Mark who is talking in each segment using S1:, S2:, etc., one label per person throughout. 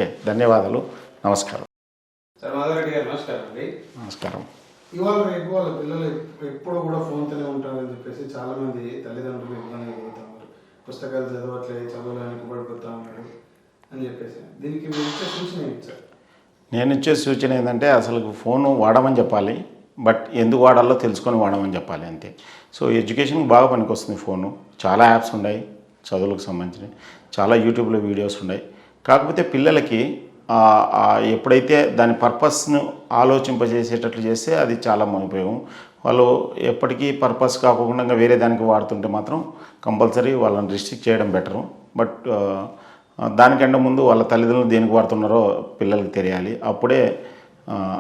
S1: Okay, ధన్యవాదాలు. నమస్కారం.
S2: Sir Madhava Reddy గారు నమస్కారం అండి.
S1: నమస్కారం.
S2: ఇవాళ రేపు వాళ్ళ పిల్లలు ఎప్పుడు కూడా ఫోన్తోనే ఉంటారని చెప్పేసి చాలామంది తల్లిదండ్రులు ఇబ్బంది పడుతున్నారు. పుస్తకాలు చదవట్లేదు, చదవడానికి పడిపోతా ఉన్నారు అని చెప్పేసి దీనికి మీరు ఇచ్చే సూచన ఏంటి సార్?
S1: నేను ఇచ్చే సూచన ఏంటంటే అసలు ఫోను వాడమని చెప్పాలి, బట్ ఎందుకు వాడాలో తెలుసుకొని వాడమని చెప్పాలి అంతే. సో ఎడ్యుకేషన్కి బాగా పనికొస్తుంది ఫోను. చాలా యాప్స్ ఉన్నాయి చదువులకు సంబంధించినవి, చాలా యూట్యూబ్లో వీడియోస్ ఉన్నాయి. కాకపోతే పిల్లలకి ఎప్పుడైతే దాని పర్పస్ను ఆలోచింపజేసేటట్లు చేస్తే అది చాలా ఉపయోగం. వాళ్ళు ఎప్పటికీ పర్పస్ కాకుండా వేరే దానికి వాడుతుంటే మాత్రం కంపల్సరీ వాళ్ళని రిస్ట్రిక్ట్ చేయడం బెటరు. బట్ దానికంటే ముందు వాళ్ళ తల్లిదండ్రులు దేనికి వాడుతున్నారో పిల్లలకి తెలియాలి.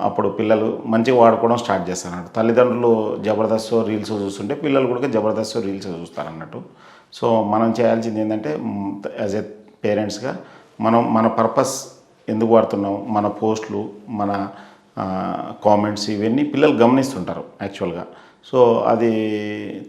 S1: అప్పుడు పిల్లలు మంచిగా వాడుకోవడం స్టార్ట్ చేస్తారన్నట్టు. తల్లిదండ్రులు జబర్దస్త్ రీల్స్ చూస్తుంటే పిల్లలు కూడా జబర్దస్త్ రీల్స్ చూస్తారన్నట్టు. సో మనం చేయాల్సింది ఏంటంటే యాజ్ ఏ పేరెంట్స్గా మన పర్పస్ ఎందుకు వాడుతున్నాం, మన పోస్టులు, మన కామెంట్స్ ఇవన్నీ పిల్లలు గమనిస్తుంటారు యాక్చువల్గా. సో అది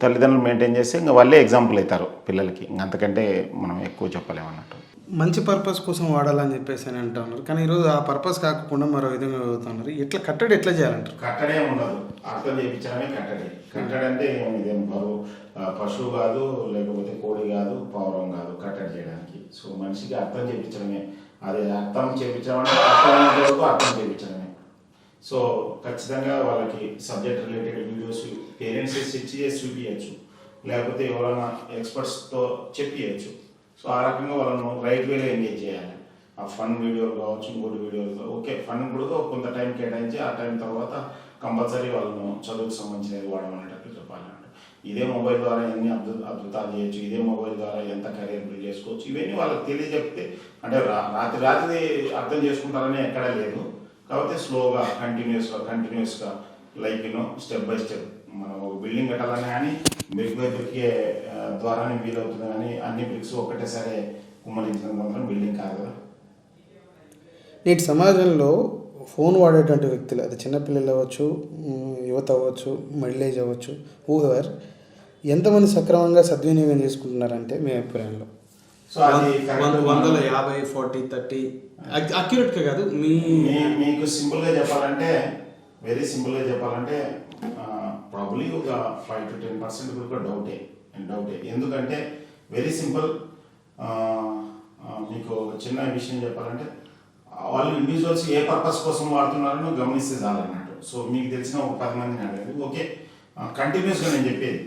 S1: తల్లిదండ్రులు మెయింటైన్ చేస్తే ఇంకా వాళ్ళే ఎగ్జాంపుల్ అవుతారు పిల్లలకి. అంతకంటే మనం ఎక్కువ చెప్పలేమన్నట్టు.
S2: మంచి పర్పస్ కోసం వాడాలని చెప్పేసి అని అంటున్నారు, కానీ ఈరోజు ఆ పర్పస్ కాకుండా మరో విధంగా చదువుతున్నారు. ఇట్లా కట్టడి ఎట్లా చేయాలంటారు?
S1: కట్టడే ఉండదు, అర్థం చేయించడమే కట్టడి. కట్టడి అంటే ఇదేం పశువు కాదు, లేకపోతే కోడి కాదు, పావురం కాదు కట్టడి చేయడానికి. సో మనిషికి అర్థం చేయించడమే. అదే అర్థం చేయించడం అంటే అర్థం చేయించడమే. సో ఖచ్చితంగా వాళ్ళకి subject related videos parents stitch చేసి చూపించచ్చు, లేకపోతే ఎవరైనా ఎక్స్పర్ట్స్తో చెప్పియచ్చు. సో ఆ రకంగా వాళ్ళను రైట్ వేలో ఎంగేజ్ చేయాలి. ఆ ఫన్ వీడియోలు కావచ్చు, ఇంకోటి వీడియోలు ఓకే, ఫన్ కూడా కొంత టైం కేటాయించి ఆ టైం తర్వాత కంపల్సరీ వాళ్ళను చదువుకు సంబంధించినవి వాడమనేటట్టు చెప్పాలన్నమాట. ఇదే మొబైల్ ద్వారా ఎన్ని అద్భుతాలు చేయొచ్చు, ఇదే మొబైల్ ద్వారా ఎంత కెరీర్ బిల్డ్ చేసుకోవచ్చు, ఇవన్నీ వాళ్ళకి తెలియజెప్తే అంటే రాత్రి అర్థం చేసుకుంటారని ఎక్కడా లేదు. కాకపోతే స్లోగా కంటిన్యూస్గా లైక్ స్టెప్ బై స్టెప్. మనం ఒక బిల్డింగ్ కట్టాలని కానీ బ్రిక్ బై బ్రిక్కే ద్వారానే వీలవుతుంది, కానీ అన్ని బ్రిక్స్ ఒకటేసారి కుమ్మరించిన మాత్రం బిల్డింగ్ కాదు కదా.
S2: నేటి సమాజంలో ఫోన్ వాడేటువంటి వ్యక్తులు, అది చిన్నపిల్లలు అవ్వచ్చు, యువత అవ్వచ్చు, మిడిల్ ఏజ్ అవ్వచ్చు, ఊహెవర్ ఎంతమంది సక్రమంగా సద్వినియోగం చేసుకుంటున్నారంటే మీ అభిప్రాయంలో?
S1: సో అది
S2: 100, 50, 40, 30 అక్యురేట్గా కాదు,
S1: మీకు సింపుల్గా చెప్పాలంటే, వెరీ సింపుల్గా చెప్పాలంటే ప్రాబ్లీ ఒక 5 to 10% కూడా డౌటే. ఎందుకంటే వెరీ సింపుల్. మీకు చిన్న విషయం చెప్పాలంటే వాళ్ళు ఇండివిజువల్స్ ఏ పర్పస్ కోసం వాడుతున్నారో గమనిస్తే చాలన్నట్టు. సో మీకు తెలిసిన ఒక 10 మందిని అడగదు, ఓకే కంటిన్యూస్గా నేను చెప్పేది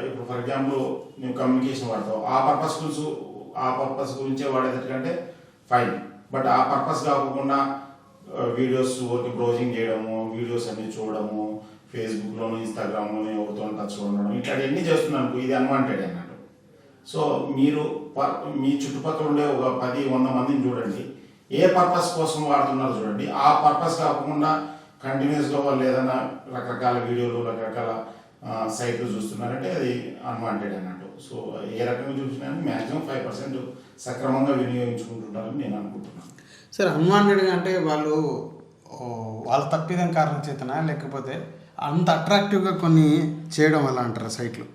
S1: ఇప్పుడు ఫర్ ఎగ్జాంపుల్ నువ్వు కమ్యూనికేషన్ వాడతావు, ఆ పర్పస్ గురించే వాడేటట్టుకంటే ఫైన్. బట్ ఆ పర్పస్ కాకుండా వీడియోస్ ఊరికి బ్రౌజింగ్ చేయడము, వీడియోస్ అన్ని చూడడము, ఫేస్బుక్లోను, ఇన్స్టాగ్రామ్లోను ఎవరితో టచ్లో ఉండడం, ఇట్లాంటివన్నీ చేస్తున్నాను, ఇది అన్వాంటెడ్ అన్నట్టు. సో మీరు మీ చుట్టుపక్కల ఉండే ఒక 10-100 మందిని చూడండి, ఏ పర్పస్ కోసం వాడుతున్నారు చూడండి. ఆ పర్పస్ కాకుండా కంటిన్యూస్గా వాళ్ళు ఏదైనా రకరకాల వీడియోలు, రకరకాల సైట్లు చూస్తున్నారంటే అది అన్వాంటెడ్ అన్నట్టు. సో ఏ రకంగా చూసినా మ్యాక్సిమం 5% సక్రమంగా వినియోగించుకుంటుంటారని నేను అనుకుంటున్నాను.
S2: సార్, అన్వాంటెడ్గా అంటే వాళ్ళ తప్పిదం కారణం చేతనా, లేకపోతే అంత అట్రాక్టివ్గా కొన్ని చేయడం వల్ల అంటారా సైట్లు?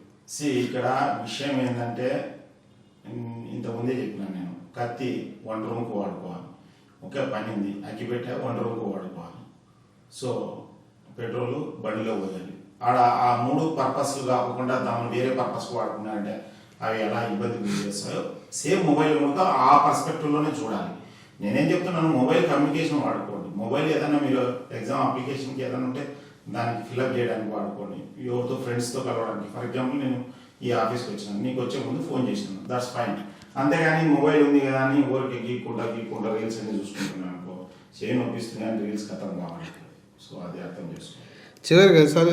S1: ఇక్కడ విషయం ఏంటంటే ఇంతకుముందే చెప్పినాను నేను, కత్తి 1 రూమ్కి వాడుకోవాలి, ఒకే పని ఉంది, అగ్గిపెట్టె 1 రూమ్కి వాడుకోవాలి. సో పెట్రోలు బండిలో పోయాలి. ఆ 3 పర్పస్లు కాకుండా దాన్ని వేరే పర్పస్కి వాడుకున్నారంటే అవి ఎలా ఇబ్బంది గురి చేస్తాయో సేమ్ మొబైల్ కూడా ఆ పర్స్పెక్టివ్లోనే చూడాలి. నేనేం చెప్తున్నాను, మొబైల్ కమ్యూనికేషన్ వాడుకోండి. మొబైల్ ఏదైనా మీరు ఎగ్జామ్ అప్లికేషన్కి ఏదైనా ఉంటే దానికి ఫిల్అప్ చేయడానికి వాడుకోండి, ఎవరితో ఫ్రెండ్స్తో కలవడానికి. ఫర్ ఎగ్జాంపుల్ నేను ఈ ఆఫీస్కి వచ్చినాను, నీకు వచ్చే ముందు ఫోన్ చేసినాను, దట్స్ ఫైన్. అంతేగాని మొబైల్ ఉంది కదా అని ఊరికి గీక్కుంటా రీల్స్ అన్ని చూసుకుంటున్నాను అనుకో, చేయి నొప్పిస్తుంది అని రీల్స్ ఖతం కావాలి. సో అది అర్థం చేసుకోండి.
S2: చివరిగా సార్,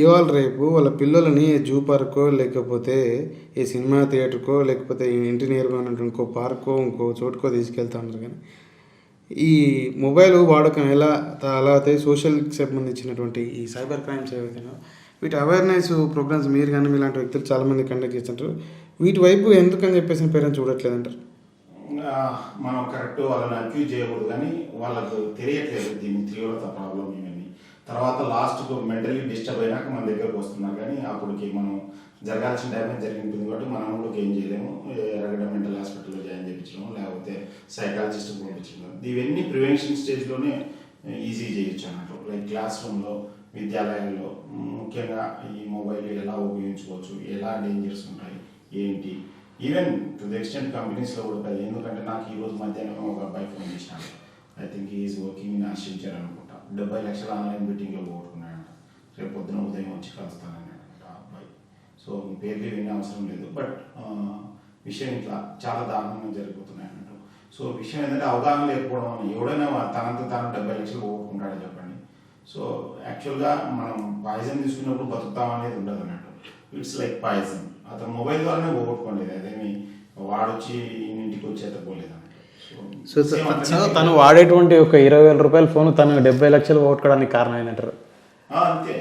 S2: ఇవాళ రేపు వాళ్ళ పిల్లలని జూ పార్కో, లేకపోతే ఈ సినిమా థియేటర్కో, లేకపోతే ఇంటి నేరుగా ఉన్నట్టు ఇంకో పార్కో, ఇంకో చోటుకో తీసుకెళ్తా ఉన్నారు. కానీ ఈ మొబైల్ వాడకం అలా అయితే సోషల్కి సంబంధించినటువంటి ఈ సైబర్ క్రైమ్స్ ఏవైతేనో వీటి అవేర్నెస్ ప్రోగ్రామ్స్ మీరు కానీ మీలాంటి వ్యక్తులు చాలామంది కండక్ట్ చేస్తుంటారు, వీటి వైపు ఎందుకని చెప్పేసి పేరెంట్స్ చూడట్లేదంటారు?
S1: మనం కరెక్ట్ వాళ్ళని అక్యూజ్ చేయకూడదు, కానీ వాళ్ళకు తెలియట్లేదు దీని తీవ్రత, ప్రాబ్లం ఇవన్నీ. తర్వాత లాస్ట్కు మెంటలీ డిస్టర్బ్ అయినాక మన దగ్గరకు వస్తున్నారు, కానీ అప్పటికి మనం జరగాల్సిన డ్యామేజ్ జరిగిపోయింది కాబట్టి మనం కూడా ఏం చేయలేము. ఎరగడ మెంటల్ హాస్పిటల్లో జాయిన్ చేయించడం, లేకపోతే సైకాలజిస్ట్కి పంపించడం, ఇవన్నీ ప్రివెన్షన్ స్టేజ్లోనే ఈజీ చేయొచ్చు అన్నట్టు. లైక్ క్లాస్ రూమ్లో, విద్యాలయాల్లో ముఖ్యంగా ఈ మొబైల్ ఎలా ఉపయోగించుకోవచ్చు, ఎలా డేంజర్స్ ఉంటాయి ఏంటి, ఈవెన్ టు ది ఎక్స్టెంట్ కంపెనీస్లో కూడా కాదు. ఎందుకంటే నాకు ఈరోజు మధ్యాహ్నం ఒక అబ్బాయి ఫోన్ చేసినాడు. I think is working in Accenture అనుకుంటా. 70 లక్షలు ఆన్లైన్ బెట్టింగ్లో పోగొట్టుకున్నాడంట. రేపు పొద్దున ఉదయం వచ్చి కలుస్తానన్నాడంట ఆ అబ్బాయి. సో పేర్లు వినే అవసరం లేదు, బట్ విషయం ఇట్లా చాలా దారుణంగా జరిగిపోతున్నాయి అన్నట్టు. సో విషయం ఏంటంటే అవగాహన లేకపోవడం వల్ల ఎవడైనా తనంతా తాను 70 లక్షలు పోగొట్టుకుంటాడో చెప్పండి. సో యాక్చువల్గా మనం పాయిజన్ తీసుకున్నప్పుడు బతుకుతాం అనేది ఉండదు అన్నట్టు. It's like poison. అతను మొబైల్ ద్వారానే పోగొట్టుకోలేదు, అదేమి వాడొచ్చి ఇంటికి వచ్చి ఎత్తపోలేదు అన్నట్టు.
S3: సో తను వాడేటువంటి ఒక 20,000 రూపాయల ఫోన్ తను 70 లక్షలు పోగొట్టుకోవడానికి కారణం ఏంటంటారు?
S1: అంతే.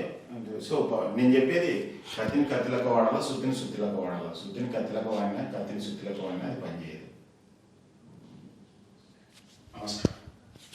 S1: సో నేను చెప్పేది కత్తిని కత్తిలకు వాడాలా, సుత్తిని సుత్తిలకు వాడాలా. సుత్తిని కత్తిలకు వాడినా, కత్తిని సుత్తిలకు వాడినా అది పనిచేయదు. నమస్కారం.